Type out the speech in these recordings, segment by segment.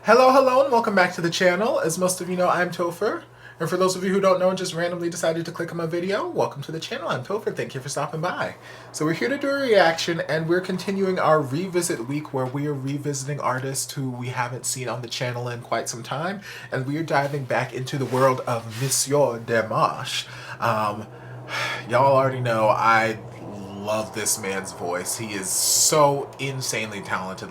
Hello, and welcome back to the channel. As most of you know, I'm Topher. And for those of you who don't know and just randomly decided to click on my video, welcome to the channel. I'm Topher. Thank you for stopping by. So we're here to do a reaction, and we're continuing our revisit week where we are revisiting artists who we haven't seen on the channel in quite some time. And we are diving back into the world of Monsieur Dimash. Y'all already know I love this man's voice. He is so insanely talented.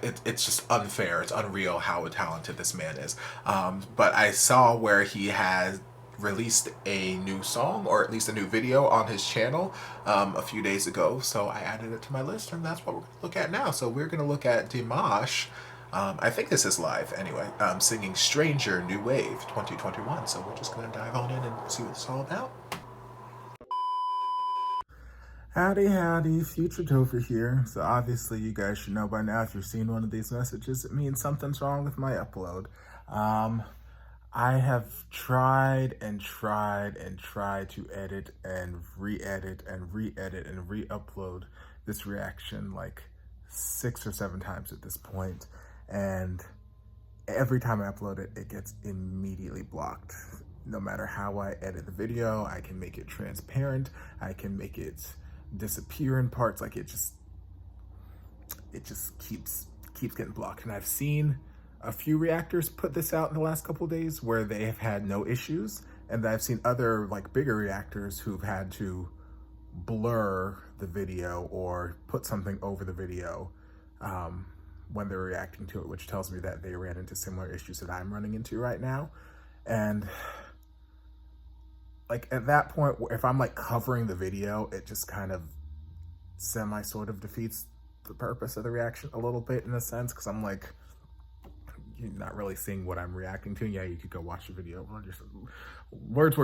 It's just unfair. It's unreal how talented this man is. But I saw where he has released a new song, or at least a new video on his channel a few days ago. So I added it to my list, and that's what we're going to look at now. So we're going to look at Dimash. I think this is live anyway, singing Stranger New Wave 2021. So we're just going to dive on in and see what it's all about. Howdy, Future Topher here. So obviously you guys should know by now, if you've seen one of these messages, it means something's wrong with my upload. I have tried to edit and re-edit and re-edit and re-upload this reaction like 6 or 7 times at this point. And every time I upload it, it gets immediately blocked. No matter how I edit the video, I can make it transparent, I can make it disappear in parts, like it just keeps getting blocked. And I've seen a few reactors put this out in the last couple of days where they have had no issues, and I've seen other like bigger reactors who've had to blur the video or put something over the video when they're reacting to it, which tells me that they ran into similar issues that I'm running into right now. And like at that point, if I'm like covering the video, it just kind of sort of defeats the purpose of the reaction a little bit, in a sense, because I'm like, you're not really seeing what I'm reacting to. Yeah, you could go watch the video. Words.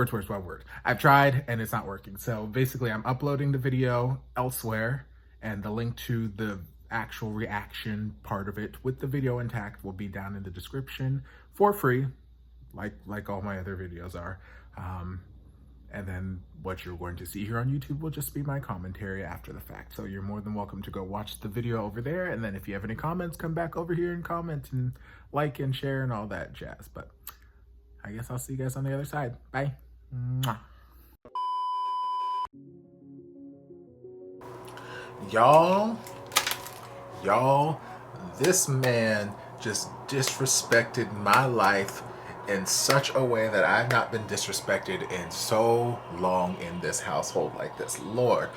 I've tried and it's not working. So basically I'm uploading the video elsewhere, and the link to the actual reaction part of it with the video intact will be down in the description for free, like all my other videos are. And then what you're going to see here on YouTube will just be my commentary after the fact. So you're more than welcome to go watch the video over there. And then if you have any comments, come back over here and comment and like and share and all that jazz. But I guess I'll see you guys on the other side. Bye. Mwah. Y'all, this man just disrespected my life in such a way that I've not been disrespected in so long in this household like this. Lord,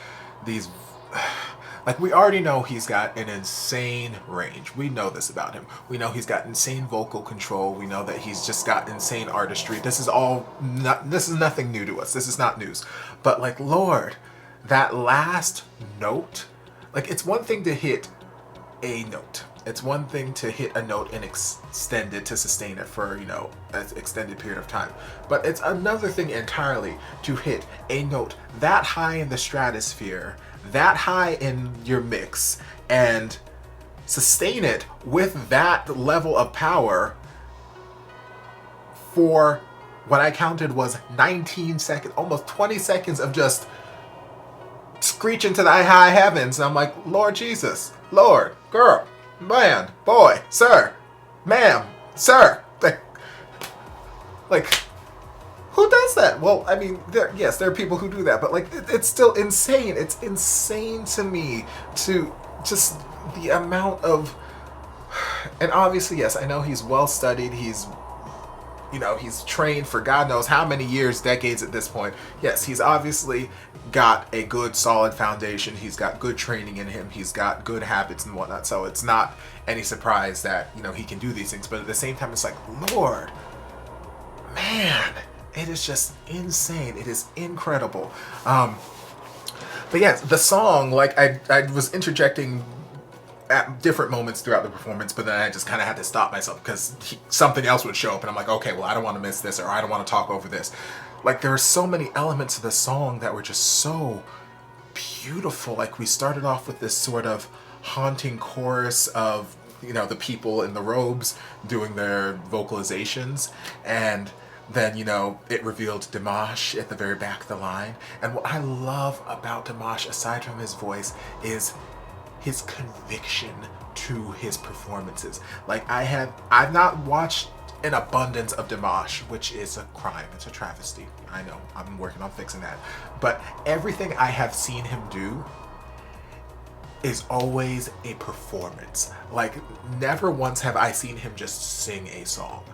these, like, we already know he's got an insane range. We know this about him. We know he's got insane vocal control. We know that he's just got insane artistry. This is nothing new to us. This is not news. But like, Lord, that last note, like, it's one thing to hit a note. It's one thing to hit a note and extend it to sustain it for, you know, an extended period of time. But it's another thing entirely to hit a note that high in the stratosphere, that high in your mix, and sustain it with that level of power for what I counted was 19 seconds, almost 20 seconds of just screeching to the high heavens. And I'm like, Lord Jesus, Lord, girl, man, boy, sir, ma'am, sir, like, who does that? Well, I mean, yes, there are people who do that, but like, it's still insane. It's insane to me to just the amount of, and obviously, yes, I know he's well studied. He's, you know, he's trained for God knows how many years, decades at this point. Yes, he's obviously got a good solid foundation. He's got good training in him. He's got good habits and whatnot. So it's not any surprise that, you know, he can do these things. But at the same time, it's like, Lord, man, it is just insane. It is incredible. But yes, the song, like I was interjecting at different moments throughout the performance, but then I just kind of had to stop myself because something else would show up, and I'm like, okay, well, I don't want to miss this, or I don't want to talk over this. Like, there were so many elements of the song that were just so beautiful. Like, we started off with this sort of haunting chorus of, you know, the people in the robes doing their vocalizations, and then, you know, it revealed Dimash at the very back of the line. And what I love about Dimash, aside from his voice, is his conviction to his performances. Like I've not watched an abundance of Dimash, which is a crime. It's a travesty. I know. I'm working on fixing that. But everything I have seen him do is always a performance. Like, never once have I seen him just sing a song.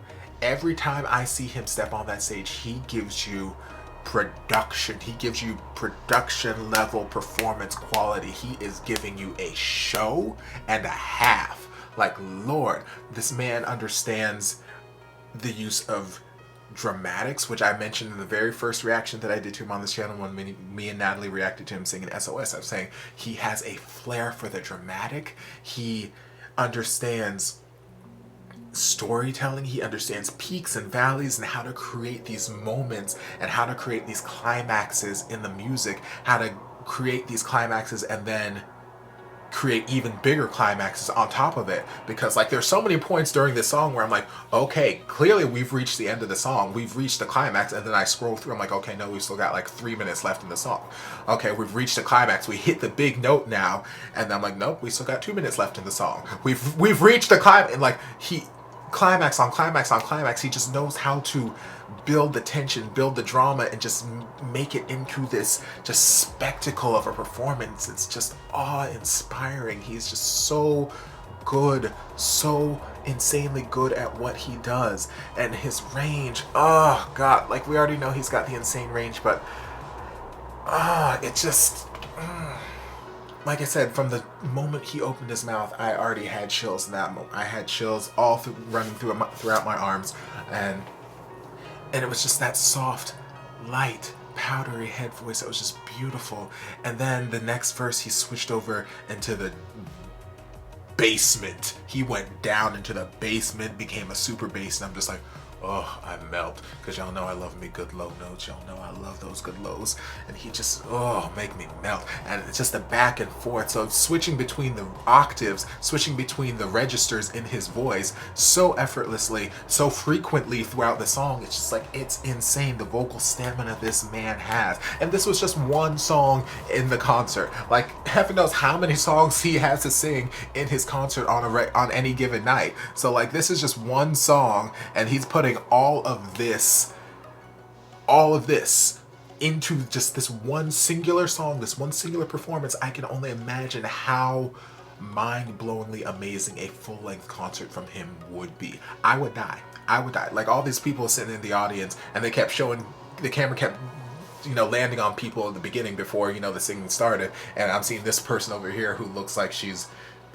Every time I see him step on that stage, he gives you production. He gives you production level performance quality. He is giving you a show and a half. Like, Lord, this man understands the use of dramatics, which I mentioned in the very first reaction that I did to him on this channel when me and Natalie reacted to him singing SOS. I was saying he has a flair for the dramatic. He understands storytelling. He understands peaks and valleys and how to create these moments and how to create these climaxes in the music, how to create these climaxes and then create even bigger climaxes on top of it. Because like there's so many points during this song where I'm like, okay, clearly we've reached the end of the song, we've reached the climax, and then I scroll through, I'm like, okay, no, we've still got like 3 minutes left in the song. Okay, we've reached the climax, we hit the big note now, and I'm like, nope, we still got 2 minutes left in the song. We've reached the climax, and like climax on climax on climax, he just knows how to build the tension, build the drama, and just make it into this just spectacle of a performance. It's just awe-inspiring. He's just so good, so insanely good at what he does. And his range, oh god, like we already know he's got the insane range, but it just like I said, from the moment he opened his mouth, I already had chills in that moment. I had chills all running throughout my arms, and it was just that soft, light, powdery head voice that was just beautiful. And then the next verse, he switched over into the basement. He went down into the basement, became a super bass, and I'm just like, oh, I melt, because y'all know I love me good low notes. Y'all know I love those good lows. And he just, make me melt. And it's just the back and forth. So switching between the octaves, switching between the registers in his voice so effortlessly, so frequently throughout the song, it's just like, it's insane the vocal stamina this man has. And this was just one song in the concert. Like, heaven knows how many songs he has to sing in his concert on any given night. So like, this is just one song, and he's putting all of this into just this one singular song, this one singular performance. I can only imagine how mind-blowingly amazing a full-length concert from him would be. I would die. Like, all these people sitting in the audience, and they kept showing, the camera kept landing on people in the beginning before the singing started, and I'm seeing this person over here who looks like she's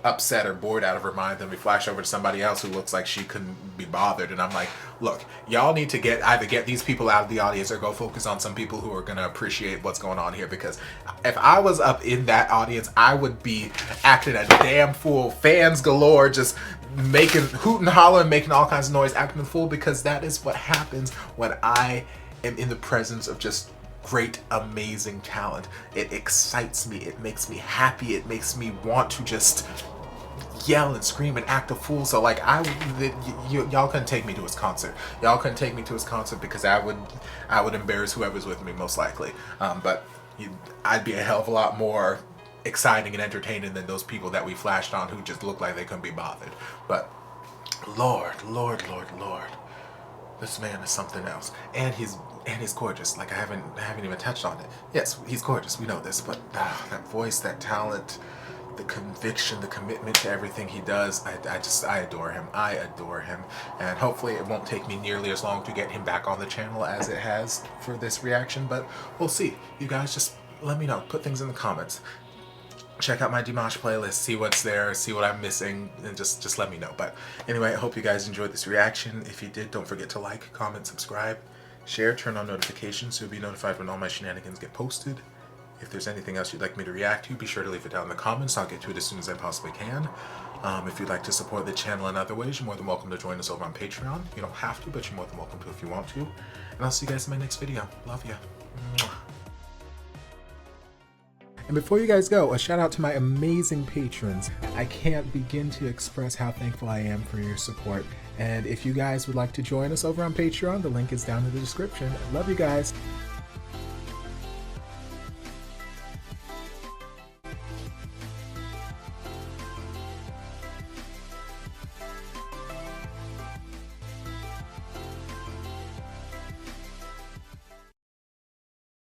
upset or bored out of her mind. Then we flash over to somebody else who looks like she couldn't be bothered, and I'm like, look, y'all need to either get these people out of the audience or go focus on some people who are gonna appreciate what's going on here. Because if I was up in that audience, I would be acting a damn fool, fans galore, just making hoot and holler and making all kinds of noise, acting a fool, because that is what happens when I am in the presence of just great, amazing talent. It excites me, it makes me happy, it makes me want to just yell and scream and act a fool. So like, y'all couldn't take me to his concert. Y'all couldn't take me to his concert, because I would embarrass whoever's with me, most likely. But I'd be a hell of a lot more exciting and entertaining than those people that we flashed on who just looked like they couldn't be bothered. But Lord, this man is something else. And he's gorgeous. Like, I haven't even touched on it. Yes, he's gorgeous, we know this, but that voice, that talent, the conviction, the commitment to everything he does, I adore him. I adore him. And hopefully it won't take me nearly as long to get him back on the channel as it has for this reaction, but we'll see. You guys just let me know. Put things in the comments. Check out my Dimash playlist, see what's there, see what I'm missing, and just let me know. But anyway, I hope you guys enjoyed this reaction. If you did, don't forget to like, comment, subscribe, share, turn on notifications so you'll be notified when all my shenanigans get posted. If there's anything else you'd like me to react to, be sure to leave it down in the comments. I'll get to it as soon as I possibly can. If you'd like to support the channel in other ways, you're more than welcome to join us over on Patreon. You don't have to, but you're more than welcome to if you want to. And I'll see you guys in my next video. Love ya. Mwah. And before you guys go, a shout out to my amazing patrons. I can't begin to express how thankful I am for your support. And if you guys would like to join us over on Patreon, the link is down in the description. Love you guys.